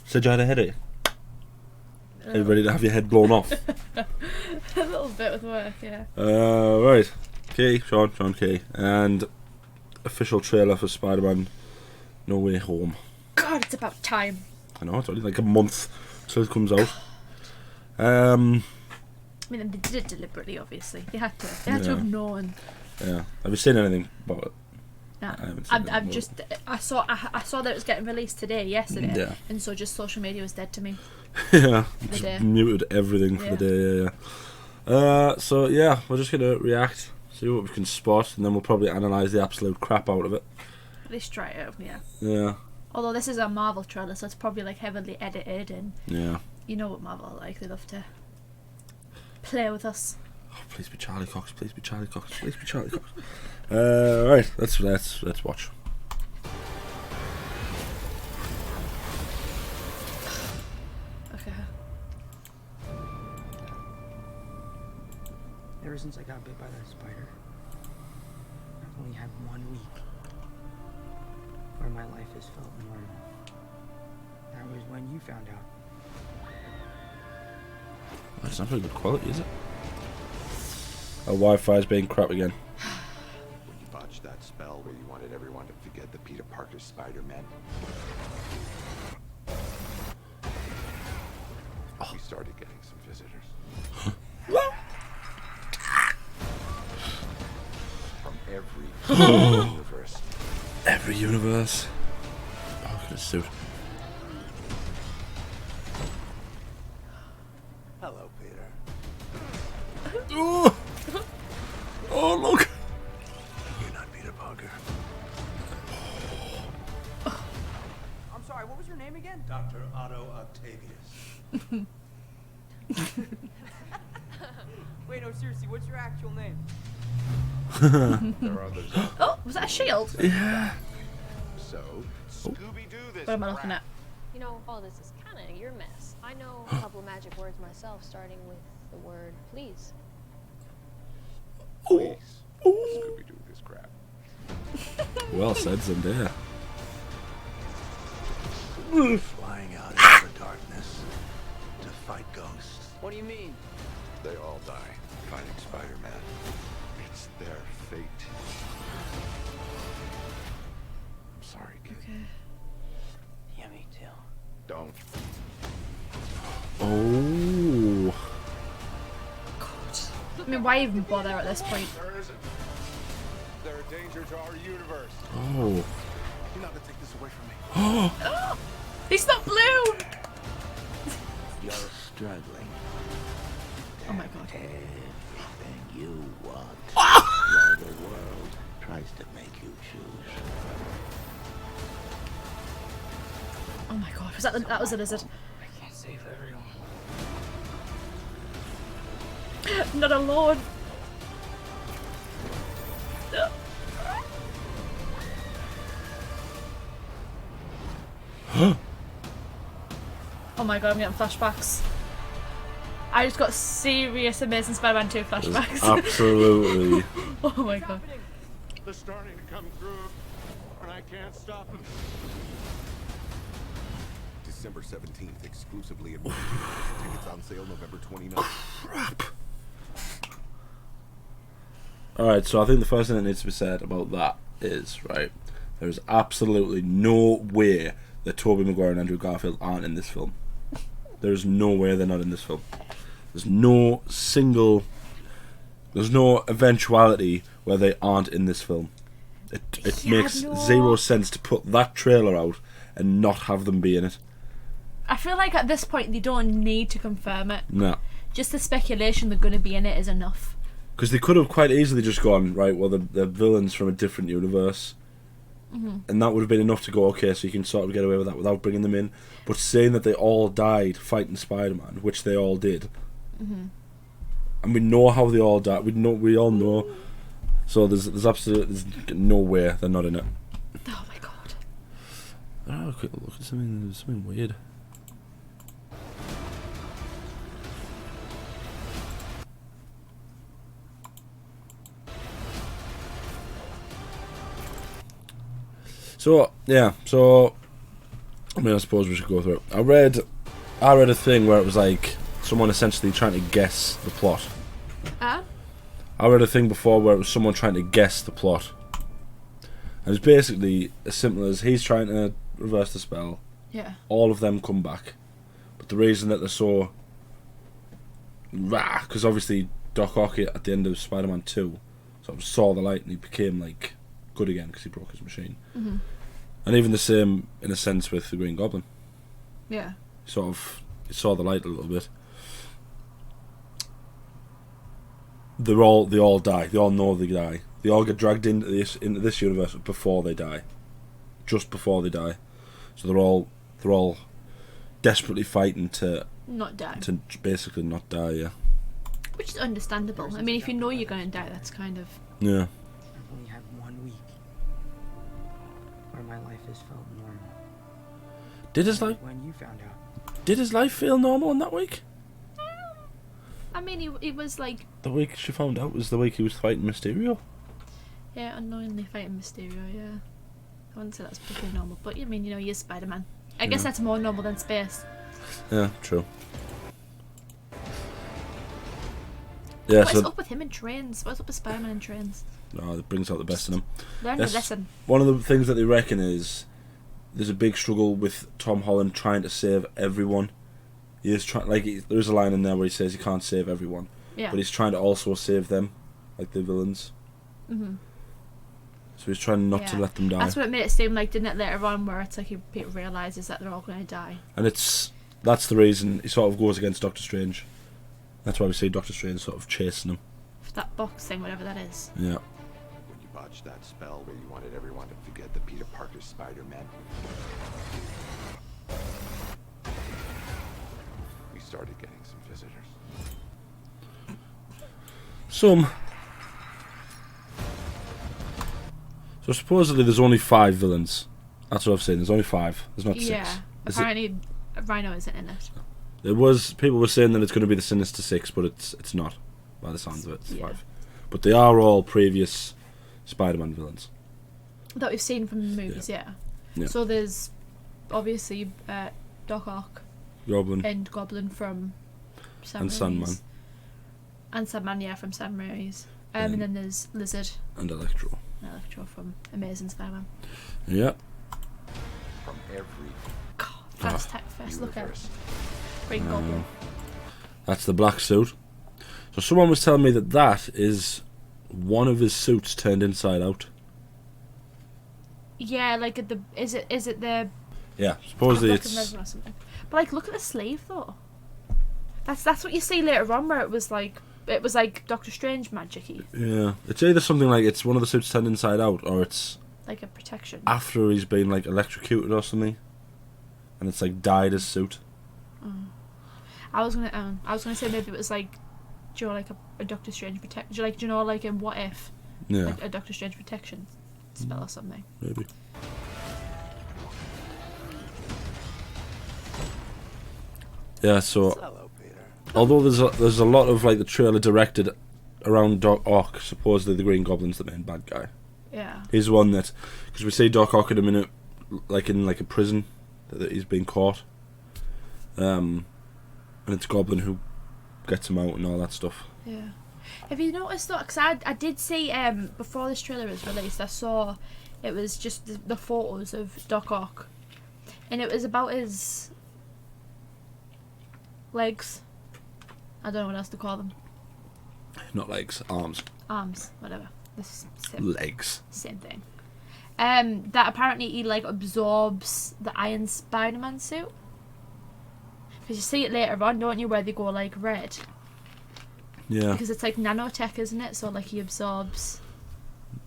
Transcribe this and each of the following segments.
Said you had a headache. Are you ready to have your head blown off? A little bit with work, yeah. Right. Kay, Sean Kay. And official trailer for Spider-Man No Way Home. God, it's about time. I know, it's only like a month till it comes out. I mean, they did it deliberately, obviously. They had to. They had to have known. Yeah. Have you seen anything about it? No. I haven't seen I'm just. I saw that it was getting released yesterday. Yeah. And so just social media was dead to me. Yeah. The Just day. muted everything for the day. Yeah. So yeah, we're just gonna react, see what we can spot, and then we'll probably analyse the absolute crap out of it. At least try it, yeah. Yeah. Although this is a Marvel trailer, so it's probably like heavily edited, and Yeah. you know what Marvel are like. They love to play with us. Oh, please be Charlie Cox. Please be Charlie Cox. Please be Charlie Cox. Right. Let's watch. Okay. Ever since I got bit by that spider, I've only had 1 week where my life has felt normal. That was when you found out. That's not very good quality, is it? Our Wi-Fi's being crap again. When you botched that spell where you wanted everyone to forget the Peter Parker Spider-Man, we started getting some visitors. From every universe. Every universe. Oh, look at his suit. Hello, Peter. Oh, oh look. You're not Peter Parker. I'm sorry, what was your name again? Dr. Otto Octavius. Wait, no, seriously, what's your actual name? There are others. Oh, was that a shield? Yeah. So, Scooby-Doo this What am I looking crap. at? You know, all this is kind of your mess. I know a couple magic words myself, starting with the word please. Please, Scooby-Doo this crap. Well said, Zendaya. Flying out into the darkness to fight ghosts. What do you mean? They all die fighting Spider-Man. It's their fate. I'm sorry, kid. Okay. Yeah, me too. Don't. Oh. I mean, why even bother at this point? There isn't. They're a danger to our universe. Oh. You're not gonna take this away from me. He's not blue! You're struggling. Oh my god. Everything you want. While the world tries to make you choose. Oh my god. Was that was a lizard? I can't save everyone. Not alone. Oh my god, I'm getting flashbacks. I just got serious Amazing Spider-Man 2 flashbacks. Absolutely. Oh my god. They're starting to come through, and I can't stop them. December 17th, exclusively at tickets on sale November 29th. Crap. Alright, so I think the first thing that needs to be said about that is, right, there's absolutely no way that Tobey Mcguire and Andrew Garfield aren't in this film. There's no way they're not in this film. There's no eventuality where they aren't in this film. It Yeah, makes no. zero sense to put that trailer out and not have them be in it. I feel like at this point they don't need to confirm it. No. Just the speculation they're going to be in it is enough. Because they could have quite easily just gone, right, well, they're villains from a different universe. And that would have been enough to go, okay, so you can sort of get away with that without bringing them in. But saying that they all died fighting Spider-Man, which they all did, and we know how they all died, we all know. So there's absolutely no way they're not in it. Oh my god. I don't know, a quick look at something weird. So yeah, I mean, I suppose we should go through it. I read a thing where it was like someone essentially trying to guess the plot. I read a thing before where it was someone trying to guess the plot, and it's basically as simple as he's trying to reverse the spell. Yeah. All of them come back, but the reason that they're so because obviously Doc Ock at the end of Spider-Man 2 sort of saw the light and he became like good again because he broke his machine. Mm-hmm. And even the same in a sense with the Green Goblin. Yeah. He saw the light a little bit. They all die. They all know they die. They all get dragged into this universe before they die. Just before they die. So they're all desperately fighting to not die. To basically not die, yeah. Which is understandable. I mean, if you know you're going to die, that's kind of... Yeah. I've only had 1 week where my life has felt normal. Did When you found out. Did his life feel normal in that week? I mean, he was like... The week she found out was the week he was fighting Mysterio? Yeah, unknowingly fighting Mysterio, yeah. I wouldn't say that's particularly normal, but I mean, you know, he is Spider-Man. I guess that's more normal than space. Yeah, true. Yeah, What's up with him in trains? What's up with Spider-Man in trains? No, it brings out the best in him. Learn a lesson. One of the things that they reckon is there's a big struggle with Tom Holland trying to save everyone. He is trying, there's a line in there where he says he can't save everyone, Yeah. but he's trying to also save them, like the villains. Mm-hmm. So he's trying not to let them die. That's what it made it seem like, didn't it, later on, where it's like he realises that they're all going to die. And that's the reason he sort of goes against Doctor Strange. That's why we see Doctor Strange sort of chasing him. For that box thing, whatever that is. Yeah. When you botched that spell where you wanted everyone to forget the Peter Parker Spider-Man, we started getting some visitors. So supposedly there's only 5 villains. That's what I've seen. There's only 5. There's not 6. Yeah. Apparently, Rhino isn't in it. People were saying that it's going to be the Sinister 6, but it's not. By the sounds of it, it's 5. But they are all previous Spider-Man villains That we've seen from the movies, yeah. So there's obviously Doc Ock, Goblin, and Goblin from Sam and Raimi's. Sandman, And Sandman, yeah, from Sam Raimi's. And then there's Lizard and Electro. and Electro from Amazing Spider-Man. Yeah. From every God, first look at universe. Green Goblin. That's the black suit. So someone was telling me that is one of his suits turned inside out. Yeah, like is it the Yeah, supposedly Black it's... Resin or something. But like, look at the sleeve though. That's what you see later on, where it was like Doctor Strange magic-y. Yeah, it's either something like it's one of the suits turned inside out, or it's Like a protection. after he's been like electrocuted or something, and it's like dyed his suit. I was gonna say maybe it was like, do you know, like a Doctor Strange protection? Do you know, like in What If? Yeah, Like a Doctor Strange protection spell or something. maybe. Yeah, so Hello, Peter. although there's a lot of like the trailer directed around Doc Ock, supposedly the Green Goblin's the main bad guy. Yeah. He's the one that, because we see Doc Ock in a minute, like in like a prison that he's been caught, and it's Goblin who gets him out and all that stuff. Yeah. Have you noticed though? Because I did see before this trailer was released, I saw it was just the photos of Doc Ock, and it was about his legs. I don't know what else to call them. Not legs, arms, Whatever. This same, legs. same thing. That apparently he like absorbs the Iron Spider-Man suit. Because you see it later on, don't you, where they go like red. Yeah. Because it's like nanotech, isn't it? So like he absorbs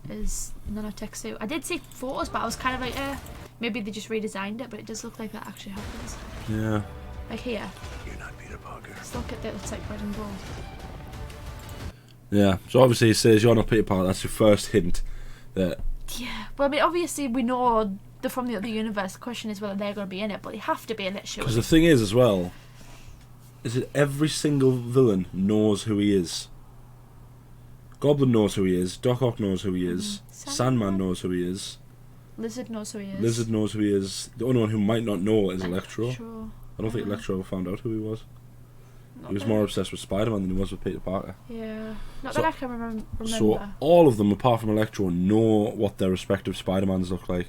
his nanotech suit. I did see photos, but I was kind of like, maybe they just redesigned it, but it does look like that actually happens. Yeah. Like here, You're not Peter Parker. just look at it, it's like red and gold. Yeah. So obviously he says you're not Peter Parker. That's your first hint that. Yeah, well, I mean, obviously we know they're from the other universe. The question is whether they're going to be in it, but they have to be in it, Because surely. the thing is as well, is that every single villain knows who he is. Goblin knows who he is. Doc Ock knows who he is. Sandman knows who he is. Lizard knows who he is. Lizard knows who he is. The only one who might not know is Electro. Sure. I don't think Electro ever found out who he was. Not He was that- more obsessed with Spider-Man than he was with Peter Parker. Yeah. Not So- that I can remember. So all of them, apart from Electro, know what their respective Spider-Mans look like.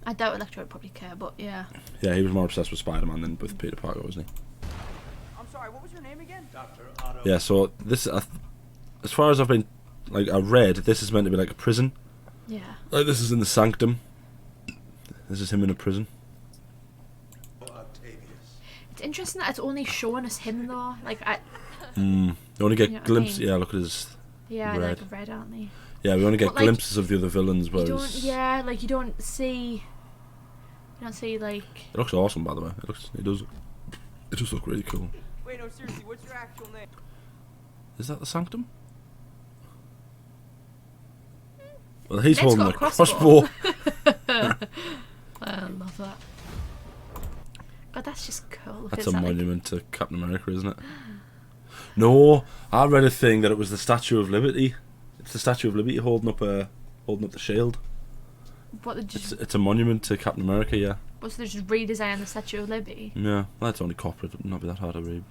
I doubt Electro would probably care, but yeah. Yeah, he was more obsessed with Spider-Man than with Peter Parker, wasn't he? I'm sorry, what was your name again? Yeah, so this, as far as I've been, like, I read, this is meant to be like a prison. Yeah. Like, this is in the Sanctum. This is him in a prison. It's interesting that it's only showing us him though. Like, You only get You know what I glimpses. mean? Yeah, look at his. yeah, Red. like red, aren't they? Yeah, we only get But, like, glimpses of the other villains. You Whereas don't. Yeah, like you don't see. You don't see like. it looks awesome, by the way. It does look really cool. Wait, no, seriously, what's your actual name? Is that the Sanctum? Well, he's It's holding got a a crossbow. I love that. God, that's just cool. Look, That's is a that, like- monument to Captain America, isn't it? No, I read a thing that it was the Statue of Liberty. It's the Statue of Liberty holding up the shield. What did you? It's a monument to Captain America. Yeah. What's they just redesign the Statue of Liberty? Yeah, well, that's only corporate. It'd not be that hard to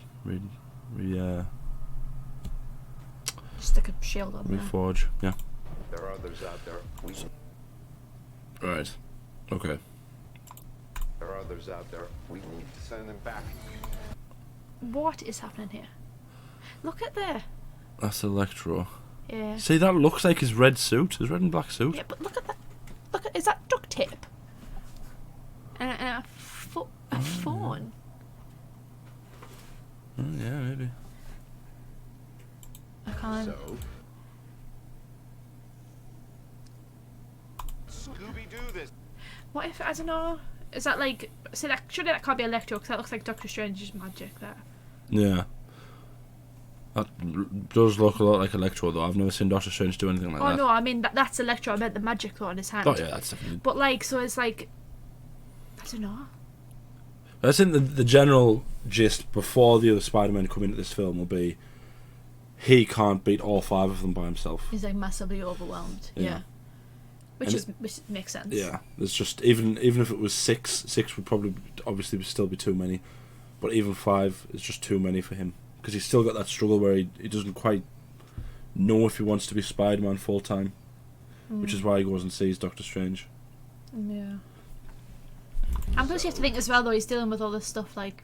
Just stick a shield on there. reforge. Yeah. There are others out there. Right. Okay. There are others out there. We need to send them back. What is happening here? Look at there. That's Electro. Yeah. See, that looks like his red suit, his red and black suit. Yeah, but look at that. Look at, is that duct tape? And a phone. Yeah, maybe. I can't. Scooby-Doo this. What if, I don't know, is that like, so that, surely that can't be Electro because that looks like Doctor Strange's magic there. Yeah. That does look a lot like Electro, though. I've never seen Doctor Strange do anything like Oh that. no, I mean, that's Electro, I meant the magic though on his hand. Oh, yeah, that's definitely. But like, so it's like, I don't know. I think the general gist before the other Spider-Men come into this film will be he can't beat all 5 of them by himself. He's like massively overwhelmed. Yeah. Which And which makes sense. Yeah, there's just even if it was 6 would probably obviously still be too many, but even 5 is just too many for him because he's still got that struggle where he doesn't quite know if he wants to be Spider-Man full time, which is why he goes and sees Doctor Strange. Yeah. And plus you have to think as well though, he's dealing with all this stuff like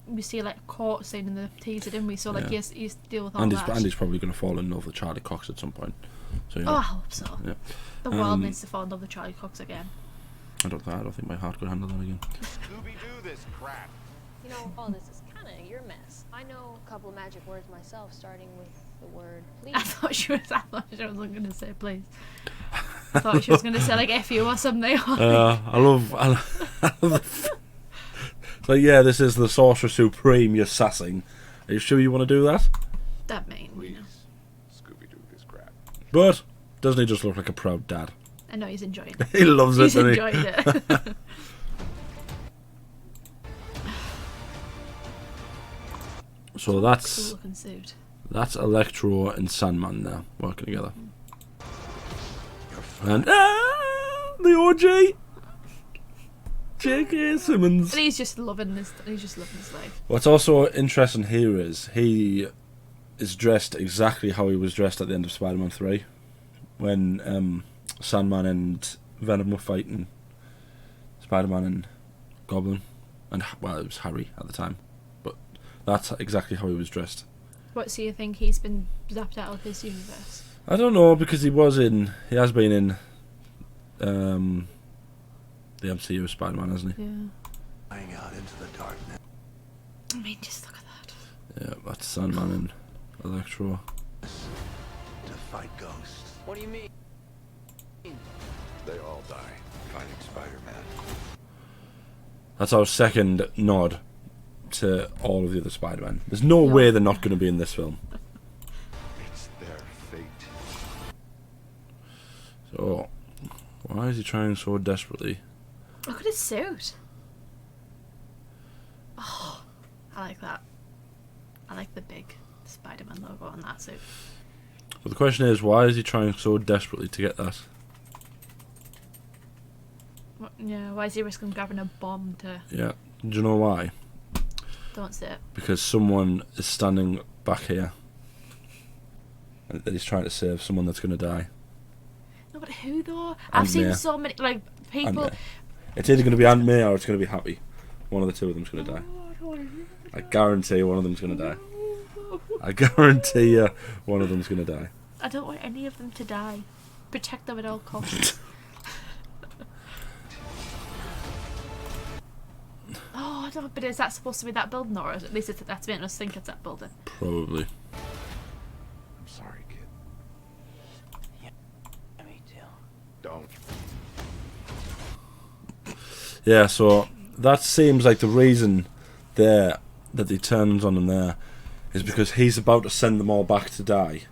we see like a court scene in the teaser, didn't we? So like Yeah. he's deal with all And that. he's probably going to fall in love with Charlie Cox at some point. So you Oh, know, I hope so. yeah. The world needs to fall in love with Charlie Cox again. I don't think my heart could handle that again. Scooby-Doo this crap. You know, all this is kind of your mess. I know a couple of magic words myself, starting with the word please. I thought she wasn't going to say please. I thought she was going to say like F you or something. I love So yeah, this is the Sorcerer Supreme you're sassing. Are you sure you want to do that? That mean, you know. Please. Scooby-Doo this crap. But doesn't he just look like a proud dad? I know he's enjoying it. He loves it, He's doesn't he? enjoying it. So Cool that's looking suit. Electro and Sandman now working together. And the OG, J.K. Simmons. And he's just loving this. He's just loving his life. What's also interesting here is he is dressed exactly how he was dressed at the end of Spider-Man 3, when Sandman and Venom were fighting Spider-Man and Goblin, and well, it was Harry at the time, but that's exactly how he was dressed. What, so you think he's been zapped out of his universe? I don't know, because he has been in the MCU Spider-Man, hasn't he? Yeah. Flying out into the darkness. I mean, just look at that. Yeah, that's Sandman and Electro. To fight ghosts. What do you mean? They all die fighting Spider-Man. That's our second nod to all of the other Spider-Man. There's no way they're not going to be in this film. It's their fate. So, why is he trying so desperately? Look at his suit. Oh, I like that. I like the big Spider-Man logo on that suit. But the question is, why is he trying so desperately to get that? Yeah, why is he risking grabbing a bomb to... Yeah. Do you know why? Don't say it. Because someone is standing back here. And that he's trying to save someone that's going to die. No, but who though? I've seen so many, like, people... It's either going to be Aunt May or it's going to be Happy. One of the two of them's going to die. I guarantee one of them's going to die. I guarantee you one of them's going to die. I don't want any of them to die. Protect them at all costs. Oh, no, but is that supposed to be that building, or is at least that's making us think it's that building? Probably. I'm sorry, kid. Yeah, me too. Don't. Yeah, so that seems like the reason there that he turns on them there is because he's about to send them all back to die.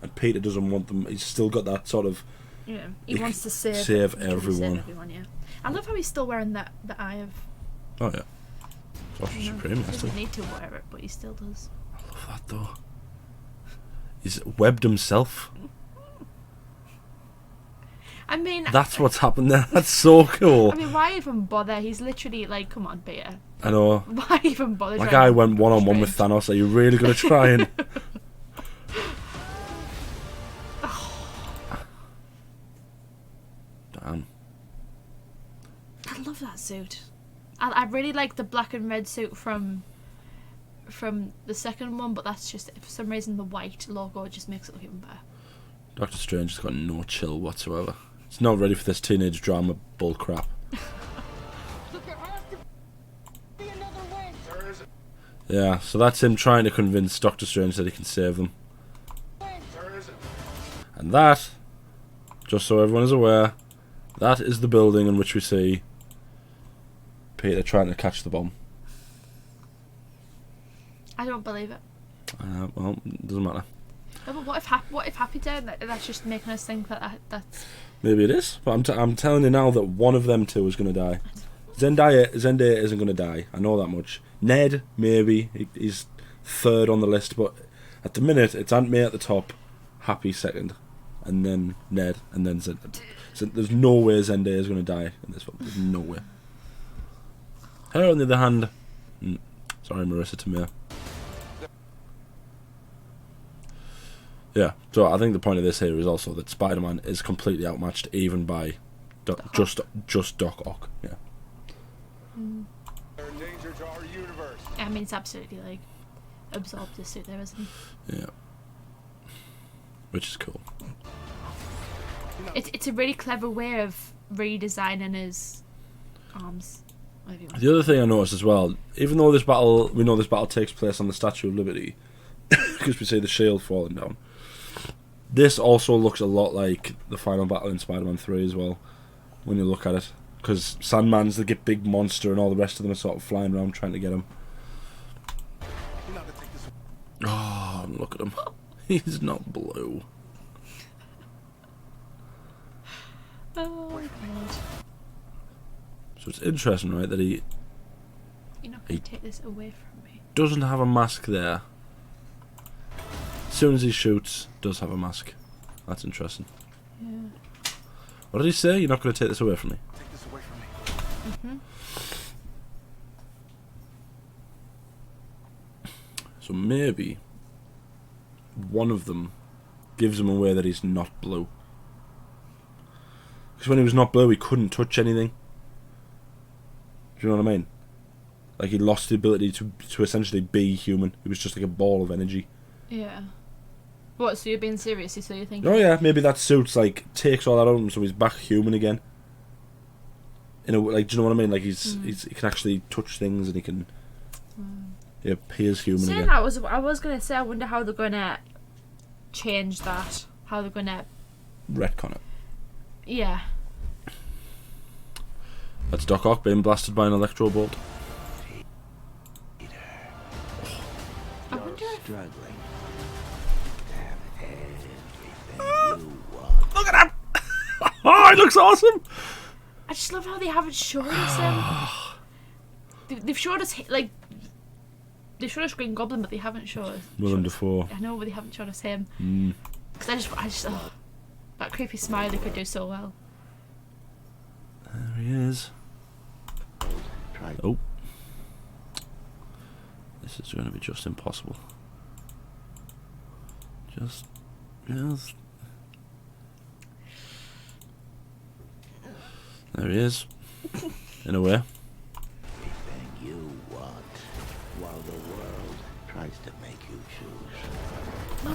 And Peter doesn't want them. He's still got that sort of... Yeah, he wants to save everyone. Yeah. I love how he's still wearing the eye of... Oh, yeah. Sorcerer Supreme, he that's doesn't need to wear it, but he still does. I love that, though. He's webbed himself. I mean... That's what's happened there. That's so cool. I mean, why even bother? He's literally like, come on, Peter. I know. Why even bother? Like, I went one-on-one with Thanos. Are you really going to try and... Damn. I love that suit. I really like the black and red suit from the second one, but that's just, for some reason, the white logo just makes it look even better. Doctor Strange has got no chill whatsoever. He's not ready for this teenage drama bull crap. Yeah, so that's him trying to convince Doctor Strange that he can save them. And that, just so everyone is aware, that is the building in which we see Peter trying to catch the bomb. I don't believe it. Well, it doesn't matter. No, but what if Happy Town? That's just making us think that's... Maybe it is, but I'm telling you now that one of them two is going to die. Zendaya isn't going to die. I know that much. Ned, maybe. He's third on the list, but at the minute, it's Aunt May at the top, Happy second, and then Ned, and then Zendaya. So there's no way Zendaya is going to die in this film. There's no way. Her, on the other hand... sorry, Marissa Tomei. Yeah, so I think the point of this here is also that Spider-Man is completely outmatched even by just Doc Ock. Yeah. They're a danger to our universe. I mean, it's absolutely like absorbed the suit there, isn't he? Yeah. Which is cool. It's a really clever way of redesigning his arms. The other thing I noticed as well, even though we know this battle takes place on the Statue of Liberty, because we see the shield falling down, this also looks a lot like the final battle in Spider-Man 3 as well, when you look at it. Because Sandman's the big monster and all the rest of them are sort of flying around trying to get him. Oh, look at him. He's not blue. Oh my god. So it's interesting, right, that You're not going to take this away from me. doesn't have a mask there. As soon as he shoots, does have a mask. That's interesting. Yeah. What did he say? You're not going to take this away from me? Take this away from me. So maybe one of them gives him away that he's not blue. Because when he was not blue, he couldn't touch anything. Do you know what I mean? Like, he lost the ability to essentially be human. He was just like a ball of energy. Yeah. What, so you're being serious? So you're thinking... Oh yeah, maybe that suit's like, takes all that out of him so he's back human again. In a, like, do you know what I mean? Like, he can actually touch things and he can... He appears human Saying again. that, I was going to say, I wonder how they're going to change that. How they're going to... Retcon it. Yeah. That's Doc Ock being blasted by an electro bolt. I wonder if... Struggling. Have everything you want. Look at him! Oh, he looks awesome! I just love how they haven't shown us him. They've showed us, like... They showed us Green Goblin, but they haven't shown us... Willem Dafoe. I know, but they haven't shown us him. Mm. Because I just that creepy smile they could do so well. There he is. Try Oh. This is going to be just impossible. Just. There he is. In a way. anything you want, while the world tries to make you choose. No,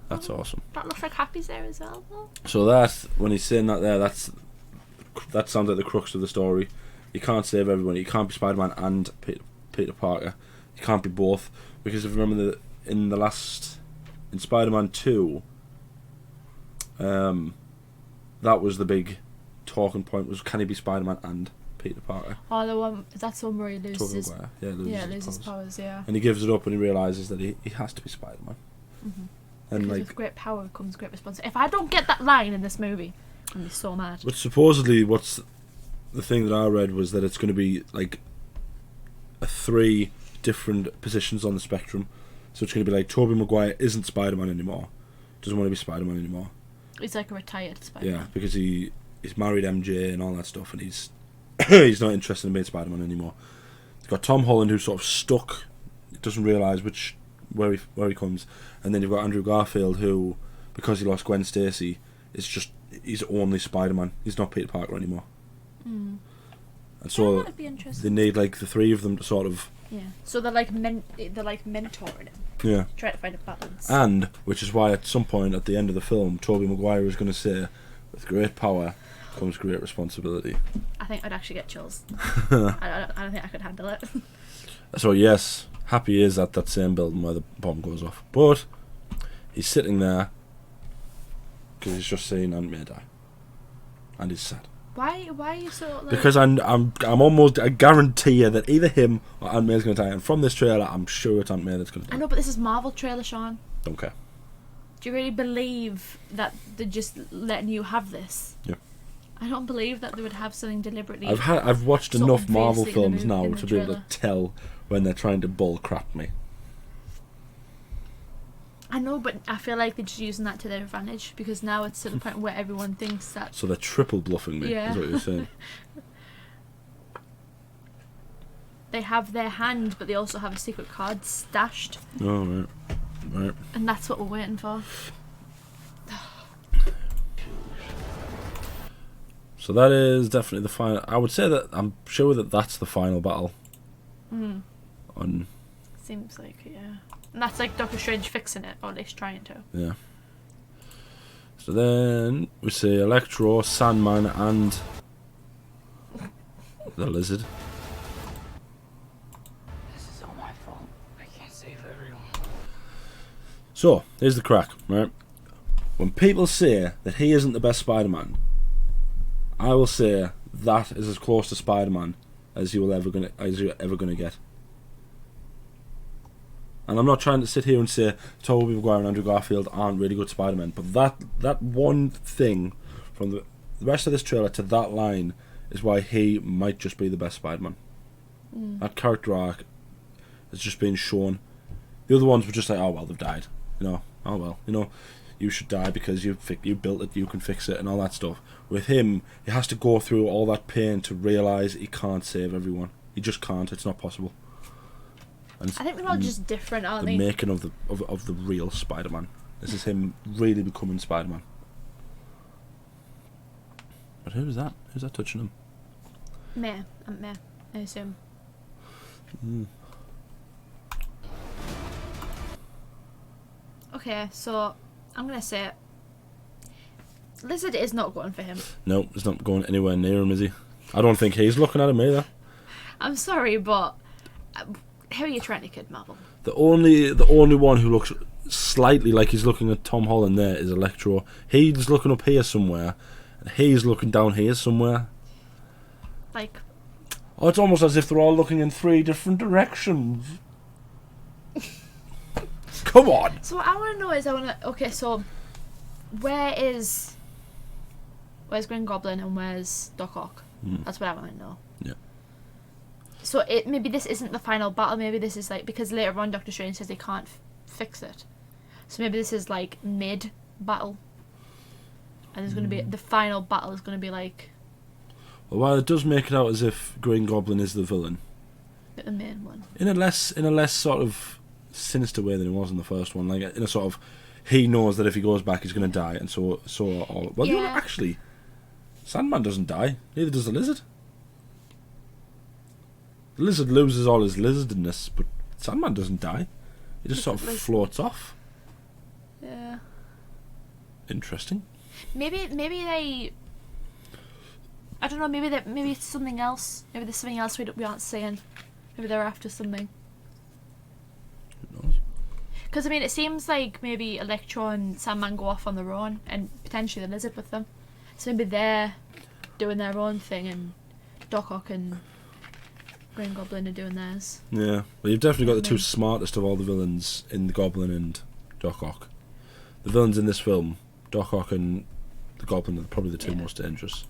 That's awesome. That looks like Happy's there as well, though. So that, when he's saying that there, that sounds like the crux of the story. You can't save everyone. You can't be Spider-Man and Peter Parker. You can't be both. Because if you remember in Spider-Man 2, that was the big talking point, was can he be Spider-Man and Peter Parker? Oh, that's the one where he loses Tobey his, Mcguire. loses his powers, yeah. And he gives it up when he realises that he has to be Spider-Man. Mm-hmm. And Because with great power comes great responsibility. If I don't get that line in this movie, I'm going to be so mad. But supposedly, what's the thing that I read was that it's going to be like 3 different positions on the spectrum. So it's going to be like Tobey Maguire isn't Spider-Man anymore, doesn't want to be Spider-Man anymore. He's like a retired Spider-Man. Yeah, because he's married MJ and all that stuff, and he's he's not interested in being Spider-Man anymore. You've got Tom Holland, who's sort of stuck, doesn't realise where he comes, and then you've got Andrew Garfield, who, because he lost Gwen Stacy, he's only Spider-Man. He's not Peter Parker anymore. Mm. And so that'd be interesting. they need like the 3 of them to sort of So they're like mentoring him, trying to find a balance. And which is why at some point at the end of the film, Tobey Maguire is going to say, "With great power comes great responsibility." I think I'd actually get chills. I don't think I could handle it. So yes, Happy is at that same building where the bomb goes off, but he's sitting there because he's just seen Aunt May die, and he's sad. Why are you so like... Because I guarantee you that either him or Aunt May's going to die, and from this trailer, I'm sure it's Aunt May that's going to die. I know, but this is Marvel trailer, Sean. Don't care. Do you really believe that they're just letting you have this? Yeah. I don't believe that they would have something deliberately... I've watched so enough Marvel obviously in the films movie- now in the to be able to trailer. tell when they're trying to bull crap me. I know, but I feel like they're just using that to their advantage, because now it's to the point where everyone thinks that... So they're triple bluffing me, Yeah. is what you're saying. They have their hand, but they also have a secret card stashed, Oh, right. and that's what we're waiting for. So that is definitely the final. I would say that I'm sure that that's the final battle. Mm. On Seems like, yeah. And that's like Doctor Strange fixing it, or at least trying to. yeah. So then we see Electro, Sandman, and the Lizard. This is all my fault. I can't save everyone. So here's the crack, right? When people say that he isn't the best Spider-Man, I will say that is as close to Spider-Man as you're ever gonna get. And I'm not trying to sit here and say Tobey Maguire and Andrew Garfield aren't really good Spider-Men, but that one thing from the rest of this trailer to that line is why he might just be the best Spider-Man. That character arc has just been shown. The other ones were just like, oh well, they've died. Oh well, you should die because you built it, you can fix it, and all that stuff. With him, he has to go through all that pain to realise he can't save everyone. He just can't. It's not possible. And I think they're all just different, aren't the they? making of the real Spider-Man. This is him really becoming Spider-Man. But who's that? Who's that touching him? Aunt May, I assume. Okay, so I'm gonna say it. Lizard is not going for him. No, he's not going anywhere near him, is he? I don't think he's looking at him either. I'm sorry, but how are you trying to kid Marvel? The only one who looks slightly like he's looking at Tom Holland there is Electro. He's looking up here somewhere, and he's looking down here somewhere. Like, Oh, it's almost as if they're all looking in 3 different directions. Come on! so what I want to know is, okay, so where's Green Goblin and where's Doc Ock? That's what I want to know. Yeah. So maybe this isn't the final battle. Maybe this is like, because later on Doctor Strange says they can't fix it. So maybe this is like mid battle, and there's going to be the final battle is going to be like. While it does make it out as if Green Goblin is the villain, But the main one. in a less sort of sinister way than it was in the first one. Like in a sort of, he knows that if he goes back, he's going to die, and so all. Well, you know, Yeah. actually, Sandman doesn't die. Neither does the lizard. The lizard loses all his lizardness, but Sandman doesn't die. He just sort of floats off. Yeah. Interesting. Maybe they. I don't know. Maybe it's something else. Maybe there's something else we aren't seeing. Maybe they're after something. Who knows? Because I mean, it seems like maybe Electro and Sandman go off on their own, and potentially the lizard with them. So maybe they're doing their own thing, and Doc Ock and Green Goblin are doing theirs. Yeah. Well, you've definitely got the two smartest of all the villains in the Goblin and Doc Ock. The villains in this film, Doc Ock and the Goblin, are probably the two most dangerous.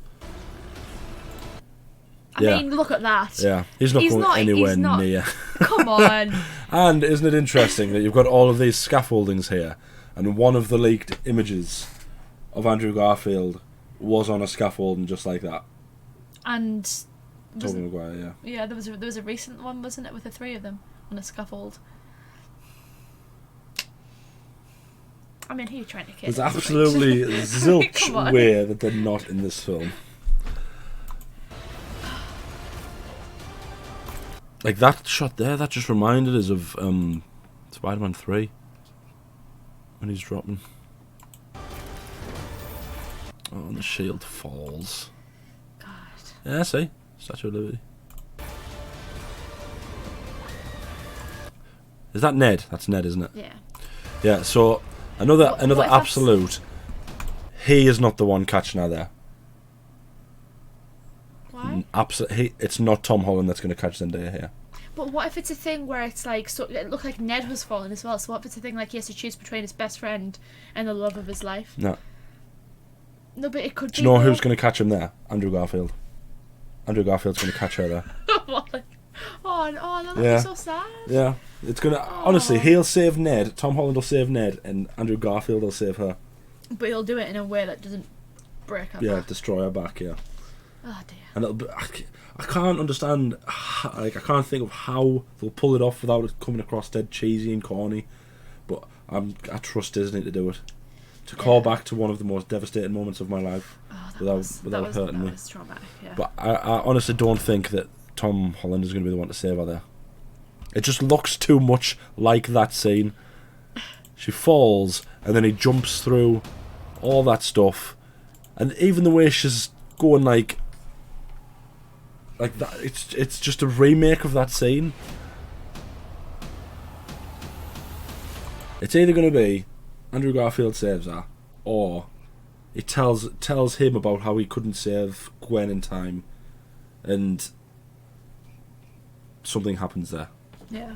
I mean, look at that. Yeah, he's not going anywhere near. Come on. And isn't it interesting that you've got all of these scaffoldings here, and one of the leaked images of Andrew Garfield was on a scaffolding just like that. And Tobey Mcguire, yeah. Yeah, there was a recent one, wasn't it, with the three of them on a scaffold. I mean, who are you trying to kid? There's absolutely Come zilch on. way that they're not in this film. Like that shot there, that just reminded us of Spider-Man 3 when he's dropping. Oh, and the shield falls. God. Yeah, see? Statue of Liberty. Is that Ned? That's Ned, isn't it? Yeah. Yeah, so another What if that's- absolute. He is not the one catching her there. Why? It's not Tom Holland that's going to catch Zendaya here. But what if it's a thing where it's like, so it looked like Ned was falling as well, so what if it's a thing like he has to choose between his best friend and the love of his life? No. No, but it could Do be. you know though. who's going to catch him there? Andrew Garfield. Andrew Garfield's going to catch her there. Oh, no, that'd Yeah. be so sad. Yeah. It's going to... Honestly, he'll save Ned, Tom Holland will save Ned, and Andrew Garfield will save her. But he'll do it in a way that doesn't break her Yeah, back. destroy her back, yeah. Oh, dear. And it'll be... I can't understand... I can't think of how they'll pull it off without it coming across dead cheesy and corny. But I trust Disney to do it. To call back to one of the most devastating moments of my life without hurting me. That was traumatic, yeah. But I honestly don't think that Tom Holland is going to be the one to save her there. It just looks too much like that scene. She falls, and then he jumps through all that stuff. And even the way she's going like that, it's just a remake of that scene. It's either going to be Andrew Garfield saves her, or it tells him about how he couldn't save Gwen in time, and something happens there. Yeah.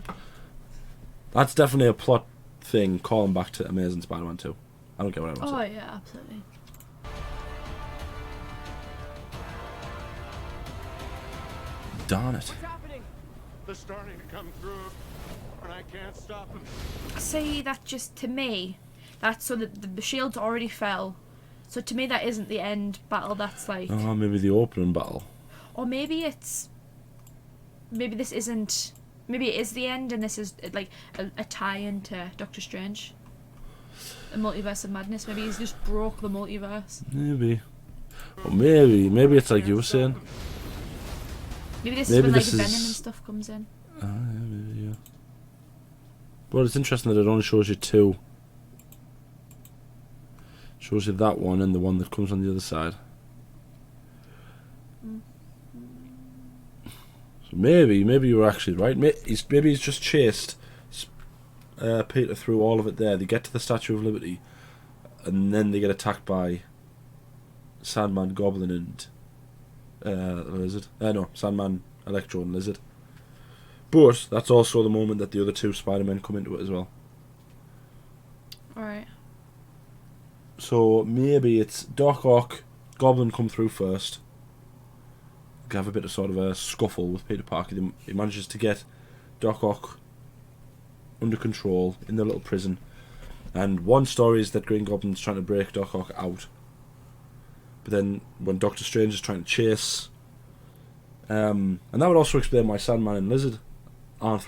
That's definitely a plot thing calling back to Amazing Spider-Man 2. I don't care what anyone Oh, says. yeah, absolutely. Darn it. What's happening? They're starting to come through, and I can't stop them. See, that just, to me, that's so that the shields already fell. So to me, that isn't the end battle. That's like, Oh, maybe the opening battle. or maybe it's, maybe this isn't, maybe it is the end, and this is like a tie-in to Doctor Strange, a multiverse of madness. Maybe he's just broke the multiverse. Maybe. Or maybe it's like you were saying. Maybe this Maybe is when like this the Venom is- and stuff comes in. Yeah, maybe, yeah. Well, it's interesting that it only shows you two. Shows you that one and the one that comes on the other side. So maybe you were actually right. Maybe he's just chased Peter through all of it there. They get to the Statue of Liberty, and then they get attacked by Sandman, Goblin, and Lizard. No, Sandman, Electro, and Lizard. But that's also the moment that the other two Spider-Men come into it as well. Alright. So maybe it's Doc Ock, Goblin come through first. They have a bit of sort of a scuffle with Peter Parker. He manages to get Doc Ock under control in the little prison. And one story is that Green Goblin's trying to break Doc Ock out. But then when Doctor Strange is trying to chase And that would also explain why Sandman and Lizard aren't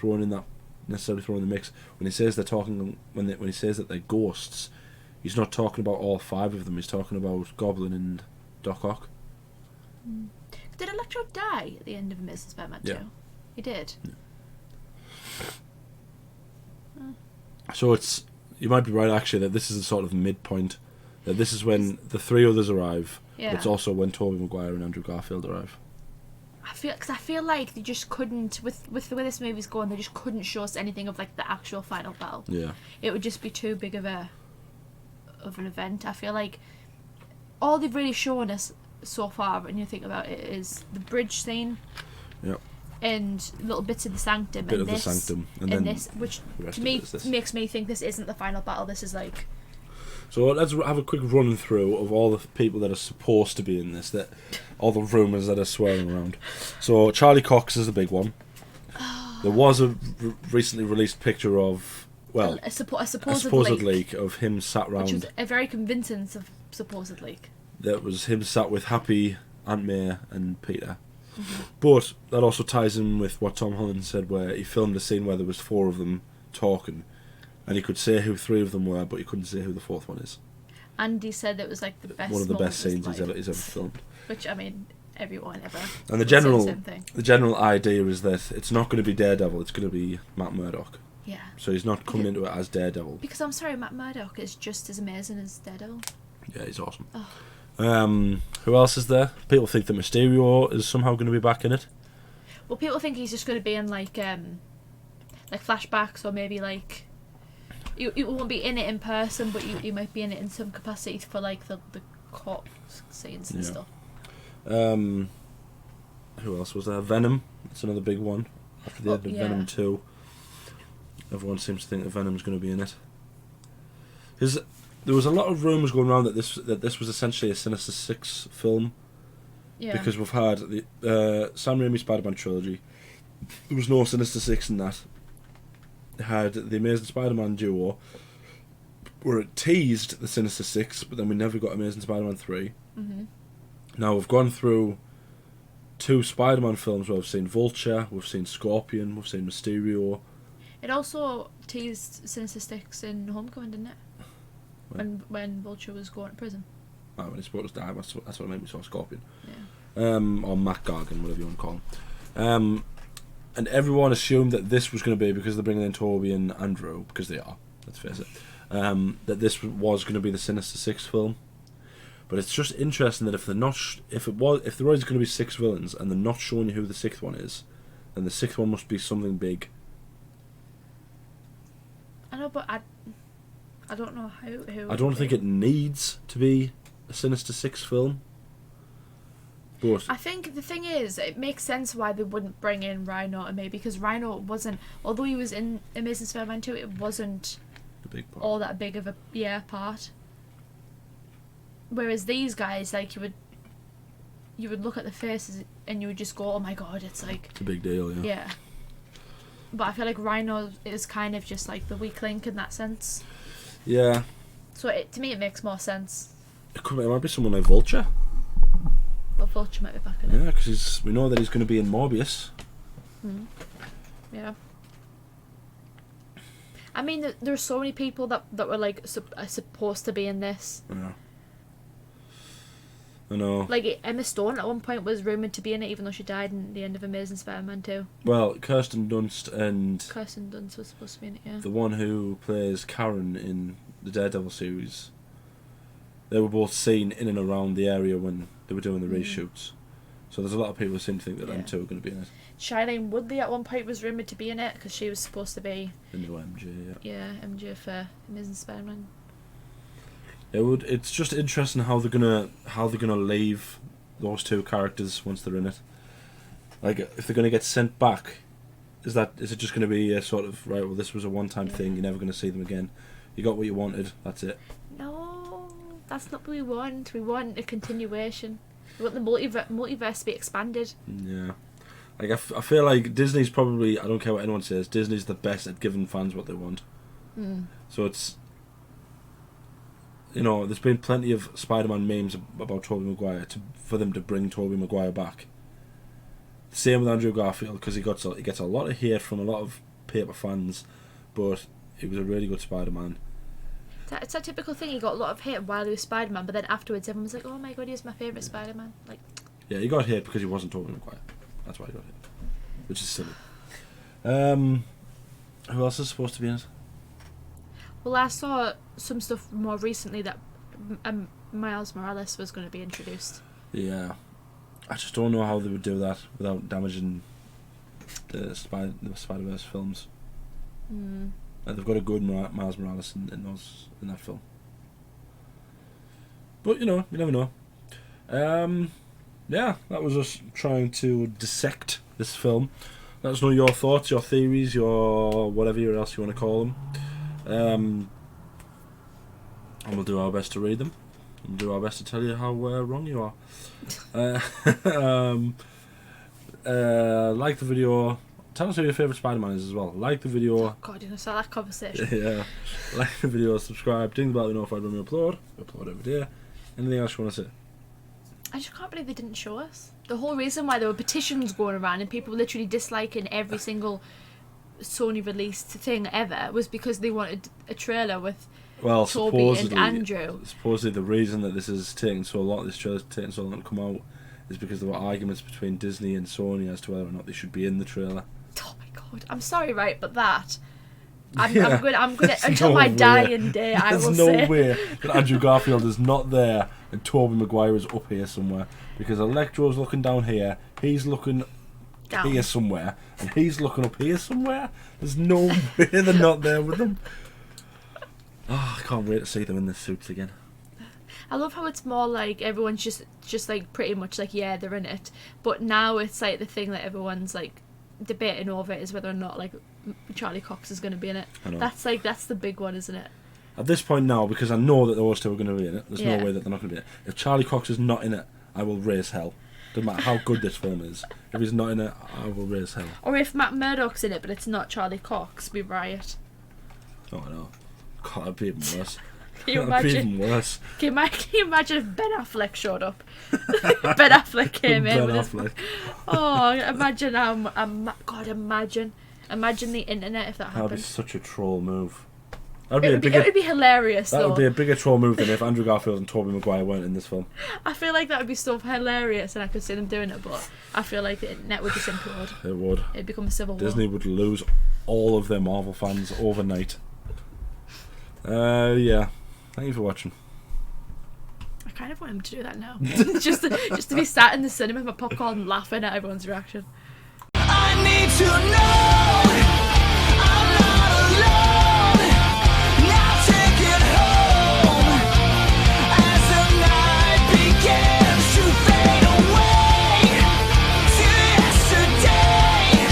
necessarily thrown in the mix. When he says when he says that they're ghosts, he's not talking about all 5 of them. He's talking about Goblin and Doc Ock. Did Electro die at the end of Amazing Spider-Man 2? Yeah. He did. Yeah. So you might be right actually that this is a sort of midpoint. That this is when the 3 others arrive. Yeah. But it's also when Tobey Mcguire and Andrew Garfield arrive. I feel like they just couldn't, with the way this movie's going, they just couldn't show us anything of like the actual final battle. Yeah. It would just be too big of an event. I feel like all they've really shown us so far, when you think about it, is the bridge scene. Yep. And little bits of the Sanctum. And then this, which to me makes me think this isn't the final battle. This is like. So let's have a quick run through of all the people that are supposed to be in this, that all the rumours that are swirling around. So Charlie Cox is the big one. There was a recently released picture of, well, a supposed leak of him sat round. Which was a very convincing supposed leak. That was him sat with Happy, Aunt May and Peter. Mm-hmm. But that also ties in with what Tom Holland said, where he filmed a scene where there was 4 of them talking. And he could say who 3 of them were, but he couldn't say who the 4th one is. Andy said it was like the best. One of the best scenes he's ever filmed. Which, I mean, everyone ever. And the general idea is that it's not going to be Daredevil; it's going to be Matt Murdock. Yeah. So he's not coming into it as Daredevil. Because I'm sorry, Matt Murdock is just as amazing as Daredevil. Yeah, he's awesome. Oh. Who else is there? People think that Mysterio is somehow going to be back in it. Well, people think he's just going to be in like flashbacks, or maybe like. You won't be in it in person, but you might be in it in some capacity for like the court scenes and stuff. Who else was there? Venom. It's another big one. After the end of Venom 2, everyone seems to think that Venom's going to be in it. Because there was a lot of rumours going around that this was essentially a Sinister Six film. Yeah. Because we've had the Sam Raimi Spider-Man trilogy. There was no Sinister Six in that. Had the Amazing Spider-Man duo, where it teased the Sinister Six, but then we never got Amazing Spider-Man 3. Mm-hmm. Now we've gone through 2 Spider-Man films where we've seen Vulture, we've seen Scorpion, we've seen Mysterio. It also teased Sinister Six in Homecoming, didn't it? When Vulture was going to prison. Oh, when he's supposed to die, that's what I meant. We saw Scorpion. Yeah. Or Matt Gargan, whatever you want to call him. And everyone assumed that this was going to be, because they're bringing in Tobey and Andrew, because they are, let's face it, that this was going to be the Sinister Six film. But it's just interesting that if there is going to be 6 villains and they're not showing you who the 6th one is, then the 6th one must be something big. I know, but I don't know who. I don't think it needs to be a Sinister Six film. But I think the thing is, it makes sense why they wouldn't bring in Rhino and me, because Rhino wasn't, although he was in Amazing Spider-Man 2, it wasn't the big part. all that big of a part. Whereas these guys, like, you would look at the faces and you would just go, oh my god, it's like... It's a big deal, yeah. Yeah. But I feel like Rhino is kind of just like the weak link in that sense. Yeah. So to me it makes more sense. It might be someone like Vulture. Well, Vulture might be back in it. Yeah, because we know that he's going to be in Morbius. Yeah. I mean, there's so many people that were like supposed to be in this. Yeah. I know. Like Emma Stone at one point was rumoured to be in it, even though she died in the end of Amazing Spider-Man 2. Well, Kirsten Dunst was supposed to be in it, yeah. The one who plays Karen in the Daredevil series, they were both seen in and around the area when they were doing the reshoots. So there's a lot of people who seem to think that them two are going to be in it. Shailene Woodley at one point was rumoured to be in it, because she was supposed to be... The new MJ, yeah. Yeah, MJ for Amazing Spider-Man. It's just interesting how they're gonna leave those 2 characters once they're in it. Like, if they're gonna get sent back, is it just gonna be a sort of, right, well, this was a one-time thing, you're never gonna see them again, you got what you wanted, that's it? No, that's not what we want. We want a continuation. We want the multiverse to be expanded. Yeah. Like, I feel like Disney's probably, I don't care what anyone says, Disney's the best at giving fans what they want. So it's... You know, there's been plenty of Spider-Man memes about Tobey Maguire for them to bring Tobey Maguire back. Same with Andrew Garfield, because he gets a lot of hate from a lot of paper fans, but he was a really good Spider-Man. It's that typical thing. He got a lot of hate while he was Spider-Man, but then afterwards everyone was like, "Oh my god, he's my favourite Spider-Man." Like, yeah, he got hate because he wasn't Tobey Mcguire. That's why he got hate, which is silly. Who else is supposed to be in it? well, I saw some stuff more recently that Miles Morales was going to be introduced. Yeah, I just don't know how they would do that without damaging the Spider-Verse films. They've got a good Miles Morales in that film, but you never know. Yeah, that was us trying to dissect this film. Let us know your thoughts, your theories, your whatever else you want to call them, and we'll do our best to read them. We'll do our best to tell you how wrong you are. Like the video. Tell us who your favourite Spider-Man is as well. Like the video. Oh god, start that conversation. Yeah. Like the video, subscribe, ding the bell to know if when we upload. We upload every day. Anything else you want to say? I just can't believe they didn't show us. The whole reason why there were petitions going around and people literally disliking every single Sony released thing ever was because they wanted a trailer with Tobey and Andrew. Supposedly the reason that this is taking so long, this trailer's taking so long to come out, is because there were arguments between Disney and Sony as to whether or not they should be in the trailer. Oh my god, I'm sorry, right, but that I'm gonna There's until no my way. dying day. I will There's say. no way that Andrew Garfield is not there and Tobey Maguire is up here somewhere, because Electro's looking down here, he's looking Down. here somewhere, and he's looking up here somewhere. There's no way they're not there with them. Oh, I can't wait to see them in their suits again. I love how it's more like everyone's just like pretty much like, yeah, they're in it, but now it's like the thing that everyone's like debating over is whether or not like Charlie Cox is going to be in it. I know. That's the big one, isn't it? At this point now, because I know that those two are going to be in it, there's Yeah. no way that they're not going to be in it. If Charlie Cox is not in it, I will raise hell. Doesn't matter how good this film is. If he's not in it, I will raise hell. Or if Matt Murdock's in it but it's not Charlie Cox, we riot. Oh, I know. God, that'd be even worse. Can you That'd be imagine? even worse. Can you imagine if Ben Affleck showed up? Ben Affleck came in. Ben with his- Affleck. Oh, imagine God, imagine the internet if that That would be happened. such a troll move. It would be hilarious That though. would be a bigger troll move than if Andrew Garfield and Tobey Maguire weren't in this film. I feel like that would be so hilarious and I could see them doing it, but I feel like the internet would just implode. It would. It'd become a civil war. Disney would lose all of their Marvel fans overnight. Yeah. Thank you for watching. I kind of want him to do that now. just to be sat in the cinema with my popcorn laughing at everyone's reaction. I need to know.